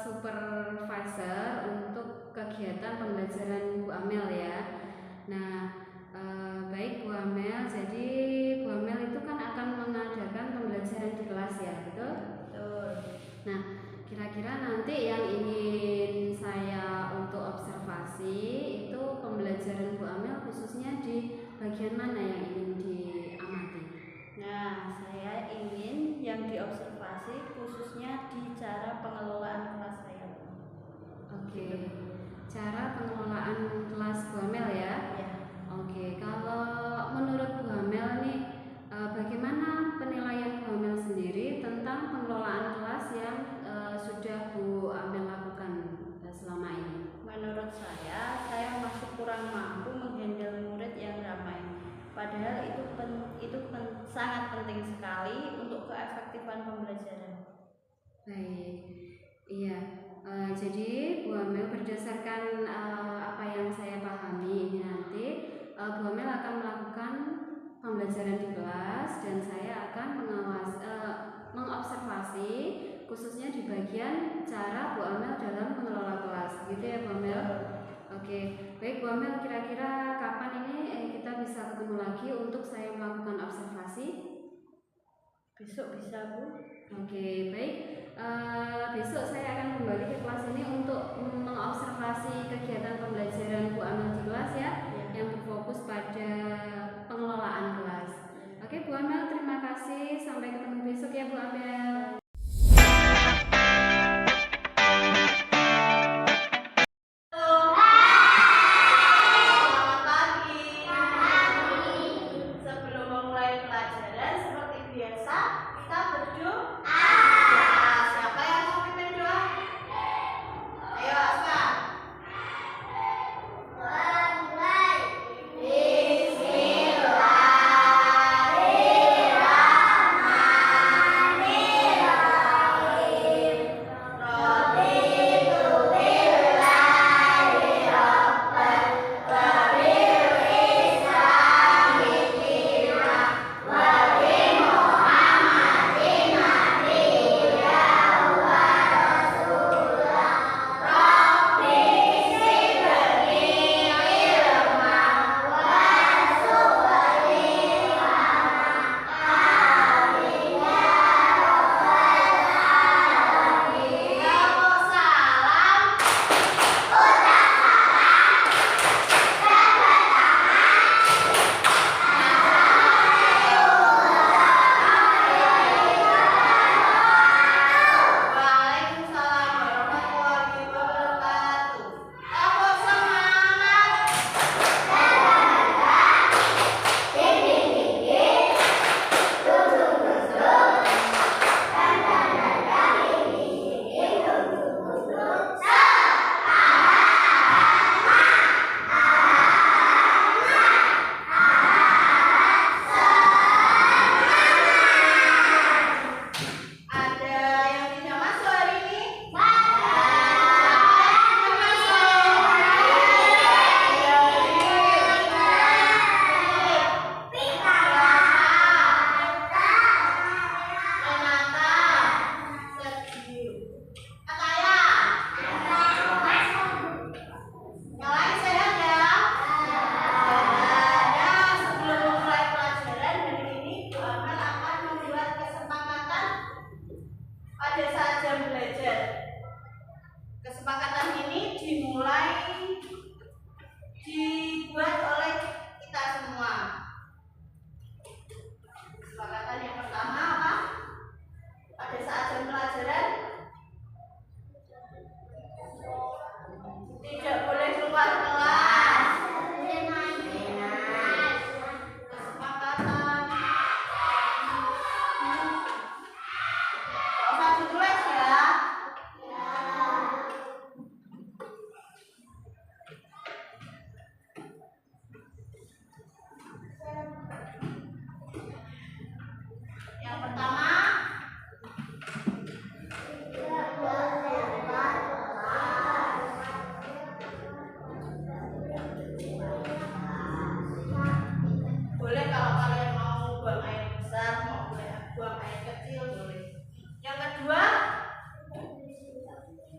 supervisor untuk kegiatan pembelajaran Bu Amel ya. Nah, baik Bu Amel, jadi Bu Amel itu kan akan mengadakan pembelajaran di kelas ya, betul? Betul. Nah, kira-kira nanti yang ingin saya untuk observasi itu pembelajaran Bu Amel khususnya di bagian mana yang ingin diamati? Nah, saya ingin yang diobservasi khususnya di cara pengelolaan kelas saya. Oke, cara pengelolaan kelas Bu Amel ya? Ya. Oke, kalau menurut Bu Amel nih, bagaimana penilaian Bu Amel sendiri tentang pengelolaan kelas yang sudah Bu Amel lakukan selama ini? Menurut saya masih kurang mampu menghandle murid yang ramai. Padahal itu sangat penting sekali untuk keefektifan pembelajaran. Baik, iya. Jadi Bu Amel berdasarkan apa yang saya pahami ini nanti, Bu Amel akan melakukan pembelajaran di kelas dan saya akan mengobservasi khususnya di bagian cara Bu Amel dalam mengelola kelas, gitu ya Bu Amel? Oke, baik Bu Amel, kira-kira kapan ini kita bisa ketemu lagi untuk saya melakukan observasi? Besok bisa Bu. Oke, baik. Besok saya akan kembali ke kelas ini untuk mengobservasi kegiatan pembelajaran Bu Amel di kelas ya, yang berfokus pada pengelolaan kelas. Oke Bu Amel, terima kasih. Sampai ketemu besok ya Bu Amel.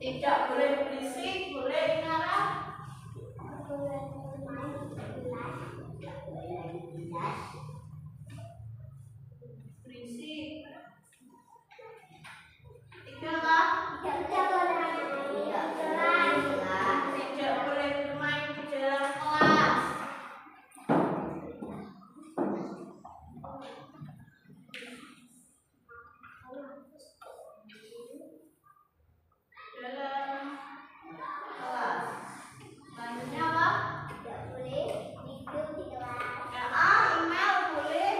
Tidak boleh berisik, boleh inara. Berisik. Tiga apa? Tidak boleh bermain di dalam kelas. Selanjutnya apa? Tidak boleh tidur di kelas. Email boleh.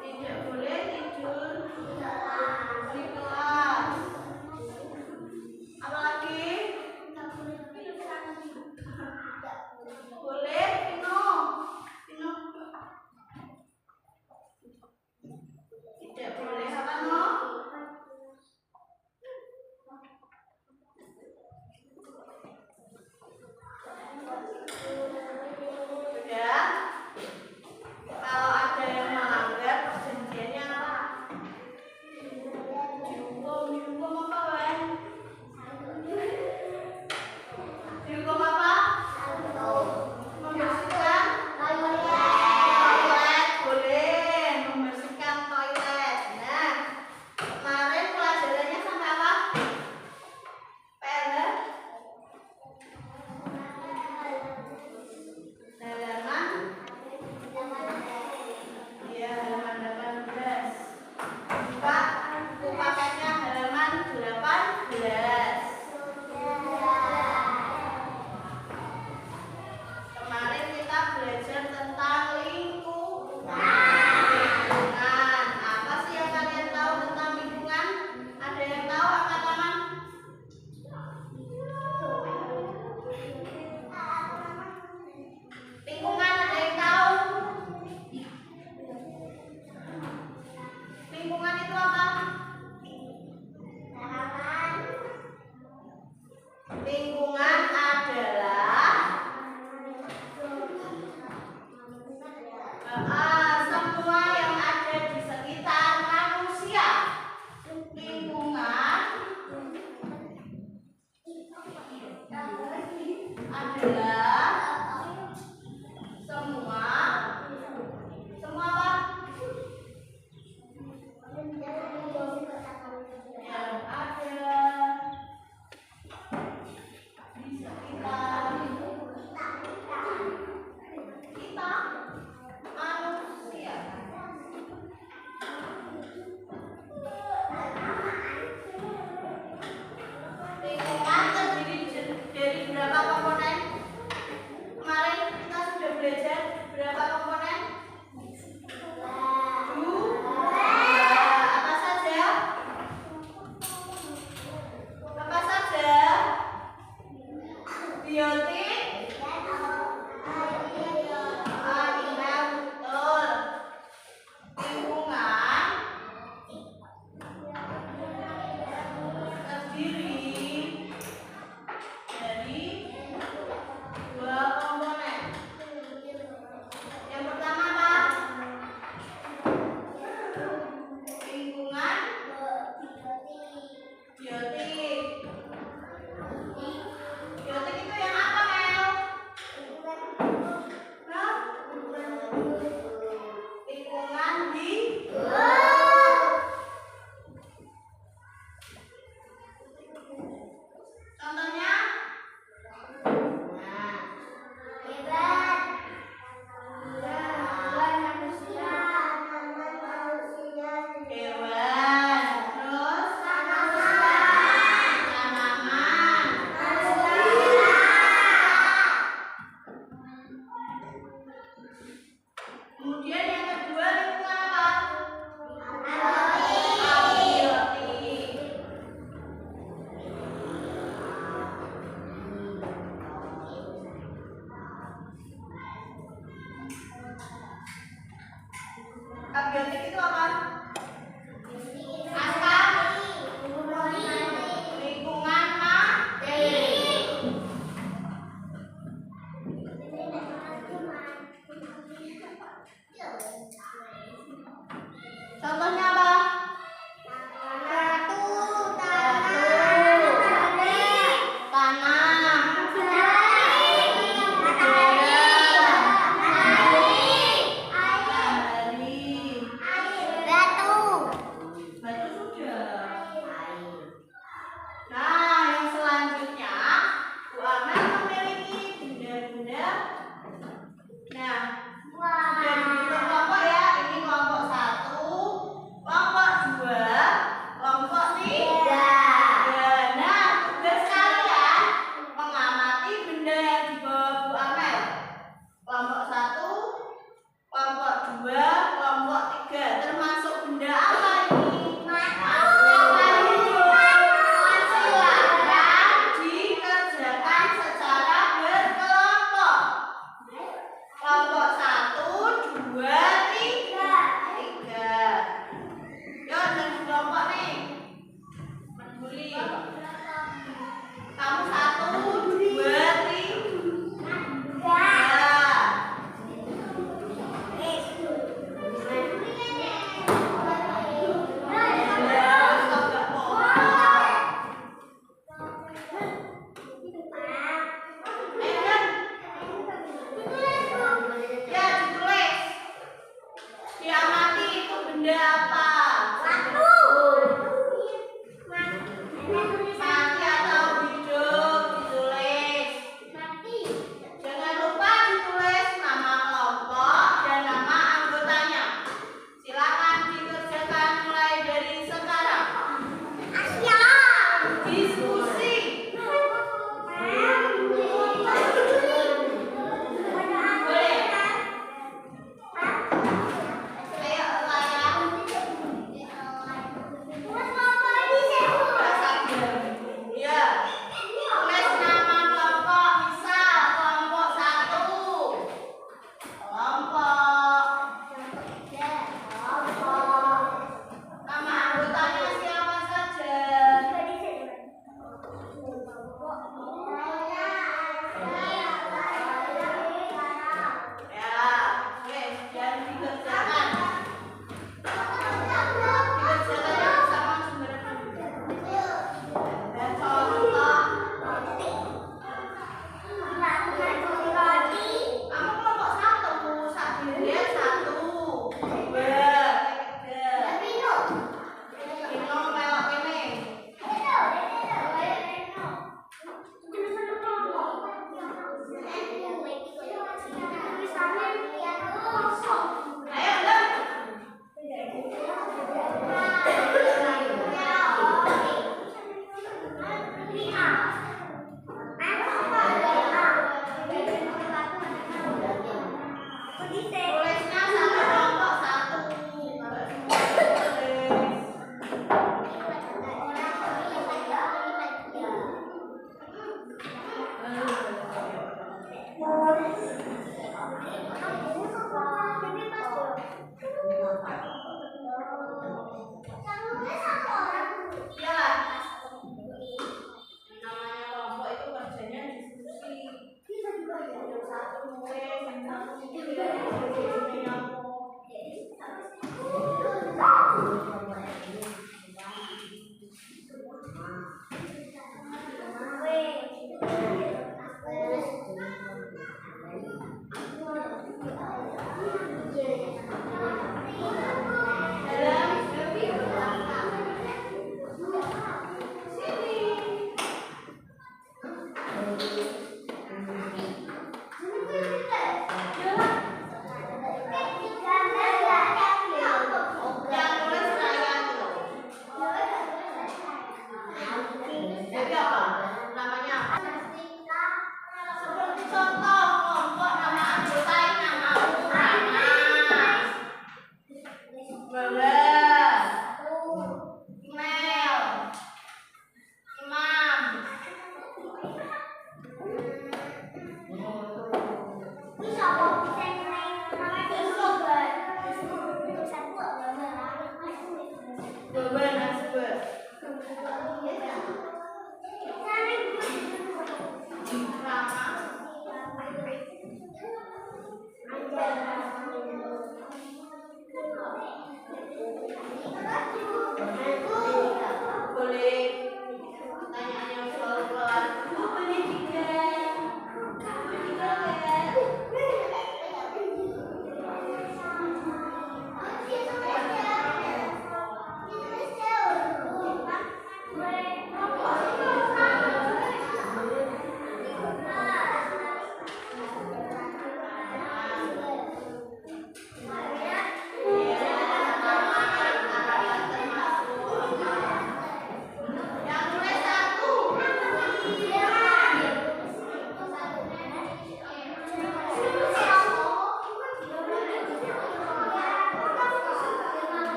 Tidak boleh tidur di kelas. Apalagi? Boleh minum. Tidak boleh apa no? Sudah. Kalau ada yang melanggar perjanjiannya apa? Dihukum apa, Wen? Dihukum apa? Membersihkan toilet. Boleh membersihkan toilet. Nah, kemarin pelajarannya sampai apa? PR halaman. Iya, halaman 18. Buka buku paketnya halaman 18. Kemarin kita belajar tentang lingkungan. Apa sih yang kalian tahu tentang lingkungan? Ada yang tahu angkat tangan? Lingkungan ada yang tahu? Lingkungan itu apa? Lingkungan adalah semua yang ada di sekitar manusia. Lingkungan adalah semua apa? Yang ada di sekitar kita manusia. Lingkungan terdiri dari berapa komponen? Kemarin kita sudah belajar berapa komponen? Apa saja? Apa saja? Biotik. Iya, betul. Lingkungan terdiri dari dua komponen. Yang pertama apa? Lingkungan biotik. Biotik itu yang apa, Mel? Nah, lingkungan di contohnya hewan, terus tanaman. Kemudian yang kedua lingkungan apa? Abiotik. Abiotik itu apa? Lingkungan mati. Contohnya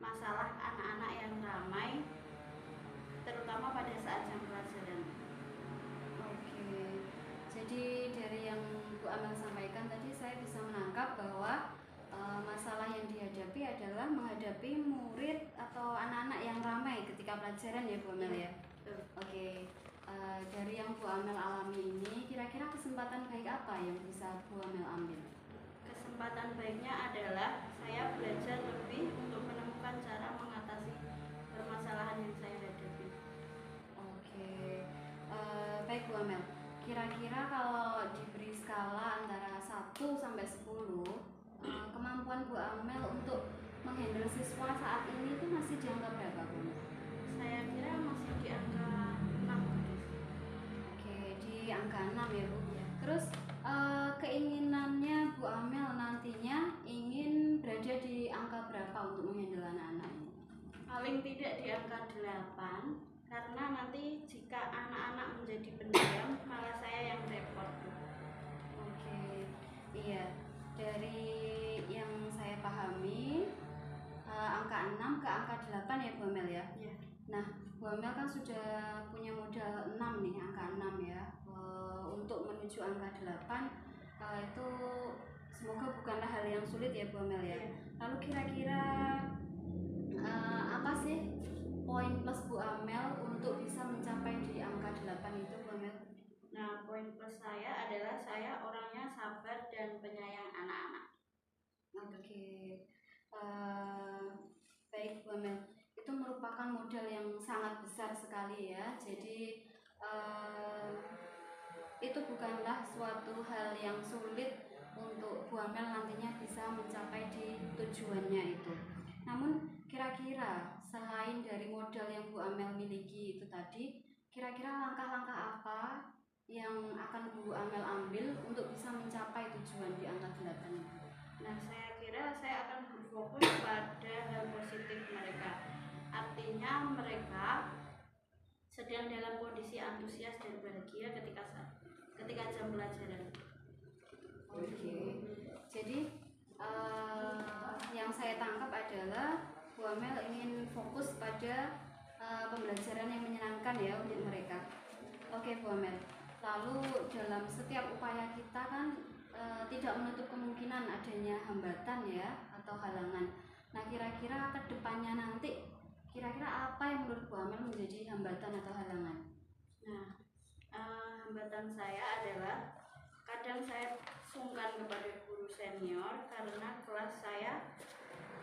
masalah anak-anak yang ramai, terutama pada saat jam pelajaran. Oke, jadi dari yang Bu Amel sampaikan tadi saya bisa menangkap bahwa masalah yang dihadapi adalah menghadapi murid atau anak-anak yang ramai ketika pelajaran ya Bu Amel ya. Oke, dari yang Bu Amel alami ini kira-kira kesempatan baik apa yang bisa Bu Amel ambil? Kesempatan baiknya adalah saya belajar lebih untuk menemukan cara mengatasi permasalahan yang saya hadapi. Oke, baik Bu Amel. Kira-kira kalau diberi skala antara 1 sampai 10, kemampuan Bu Amel untuk menghandle siswa saat ini itu masih di angka berapa Bu Amel? Saya kira masih di angka 6. Oke, di angka 6 ya Bu. Terus keinginannya Bu Amel nantinya ingin berada di angka berapa untuk menghandle anak-anak ini? Paling tidak di angka 8, karena nanti jika anak-anak menjadi pendiam malah saya yang repot. Oke, iya. Dari yang saya pahami, angka 6 ke angka 8 ya Bu Amel ya? Ya. Nah, Bu Amel kan sudah punya modal 6 nih, angka 6 ya. Untuk menuju angka 8 itu semoga bukanlah hal yang sulit ya Bu Amel ya. Lalu kira-kira apa sih poin plus Bu Amel untuk bisa mencapai di angka 8 itu Bu Amel? Nah, poin plus saya adalah saya orangnya sabar dan penyayang anak-anak. Oke, baik Bu Amel, itu merupakan modal yang sangat besar sekali ya. Jadi itu bukanlah suatu hal yang sulit untuk Bu Amel nantinya bisa mencapai di tujuannya itu. Namun kira-kira selain dari modal yang Bu Amel miliki itu tadi, kira-kira langkah-langkah apa yang akan Bu Amel ambil untuk bisa mencapai tujuan di angka 8 itu? Nah, saya kira saya akan berfokus pada hal positif mereka. Artinya mereka sedang dalam kondisi antusias dan bahagia ketika jam pelajaran. Oke, jadi yang saya tangkap adalah Bu Amel ingin fokus pada pembelajaran yang menyenangkan ya untuk mereka. Oke Bu Amel, lalu dalam setiap upaya kita kan tidak menutup kemungkinan adanya hambatan ya atau halangan. Nah kira-kira kedepannya nanti kira-kira apa yang menurut Bu Amel menjadi hambatan atau halangan? Nah, hambatan saya adalah kadang saya sungkan kepada guru senior karena kelas saya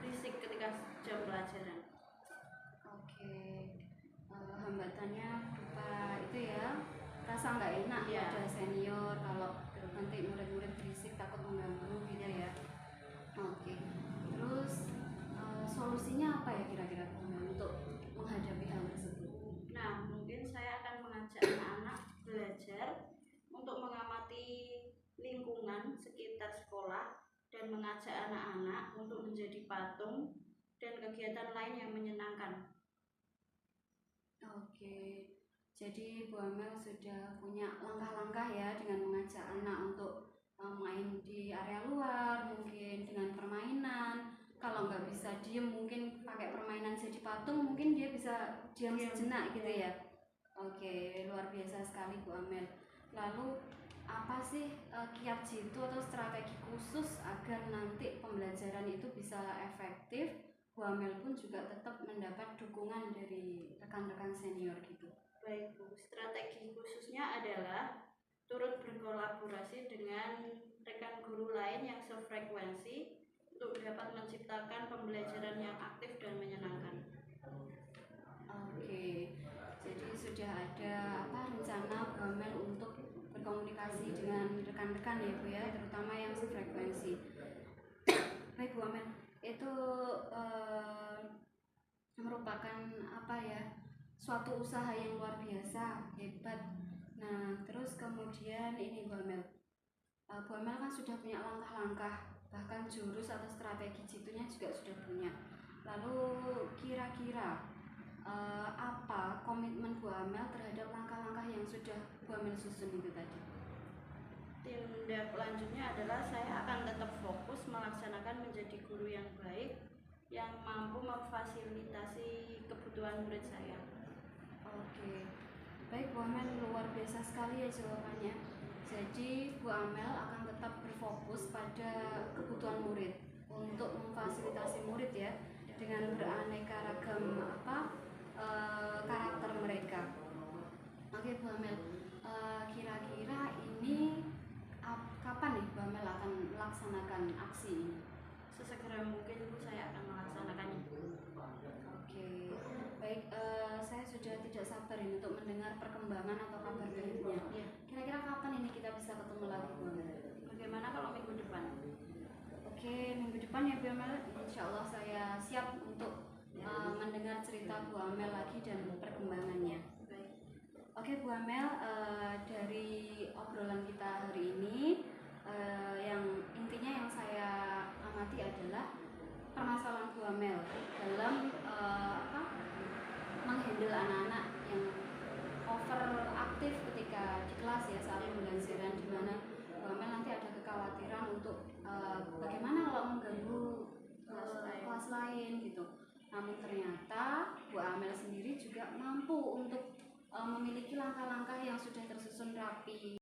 berisik ketika jam pelajaran. Oke, hambatannya berupa itu ya, rasa nggak enak ya. Ada senior kalau nanti murid-murid berisik takut mengganggu gitu ya. Oke, terus solusinya apa ya kira-kira untuk menghadapi hal tersebut? Nah, mungkin saya akan mengajak anak-anak belajar untuk mengamati lingkungan sekitar sekolah dan mengajak anak-anak untuk menjadi patung dan kegiatan lain yang menyenangkan. Oke, jadi Bu Amel sudah punya langkah-langkah ya dengan mengajak anak untuk main di area luar, mungkin dengan permainan. Kalau nggak bisa diem, mungkin pakai permainan jadi patung, mungkin dia bisa diam sejenak gitu ya. Oke, luar biasa sekali Bu Amel. Lalu apa sih kiat jitu atau strategi khusus agar nanti pembelajaran itu bisa efektif? Bu Amel pun juga tetap mendapat dukungan dari rekan-rekan senior gitu. Baik Bu, strategi khususnya adalah turut berkolaborasi dengan rekan guru lain yang sefrekuensi untuk dapat menciptakan pembelajaran yang aktif dan menyenangkan. Oke, jadi sudah ada rencana Bu Amel untuk berkomunikasi dengan rekan-rekan ya Bu ya, terutama yang sefrekuensi. Baik Bu Amel, itu merupakan suatu usaha yang luar biasa, hebat. Nah, terus kemudian ini Bu Amel kan sudah punya langkah-langkah, bahkan jurus atau strategi jitunya juga sudah punya. Lalu kira-kira apa komitmen Bu Amel terhadap langkah-langkah yang sudah Bu Amel susun itu tadi? Tindak lanjutnya adalah saya akan tetap fokus melaksanakan menjadi guru yang baik yang mampu memfasilitasi kebutuhan murid saya. Oke, baik Bu Amel, luar biasa sekali ya jawabannya. Jadi Bu Amel akan tetap berfokus pada kebutuhan murid untuk memfasilitasi murid ya dengan beraneka ragam karakter mereka. Oke Bu Amel, kira-kira ini kapan nih Bu Amel akan melaksanakan aksi ini? Sesegera mungkin Bu, saya akan melaksanakannya. Oke, baik, saya sudah tidak sabar ini untuk mendengar perkembangan atau kabar baiknya. Ya. Kira-kira kapan ini kita bisa ketemu lagi Bu Amel? Bagaimana kalau minggu depan? Oke, minggu depan ya Bu Amel, insya Allah saya siap untuk mendengar cerita Bu Amel lagi dan perkembangannya. Baik. Oke Bu Amel, dari obrolan kita hari ini, yang intinya yang saya amati adalah permasalahan Bu Amel dalam menghandle anak-anak yang overaktif ketika di kelas ya saat pembelajaran, di mana Bu Amel nanti ada kekhawatiran untuk bagaimana kalau mengganggu kelas lain gitu. Namun ternyata Bu Amel sendiri juga mampu untuk memiliki langkah-langkah yang sudah tersusun rapi.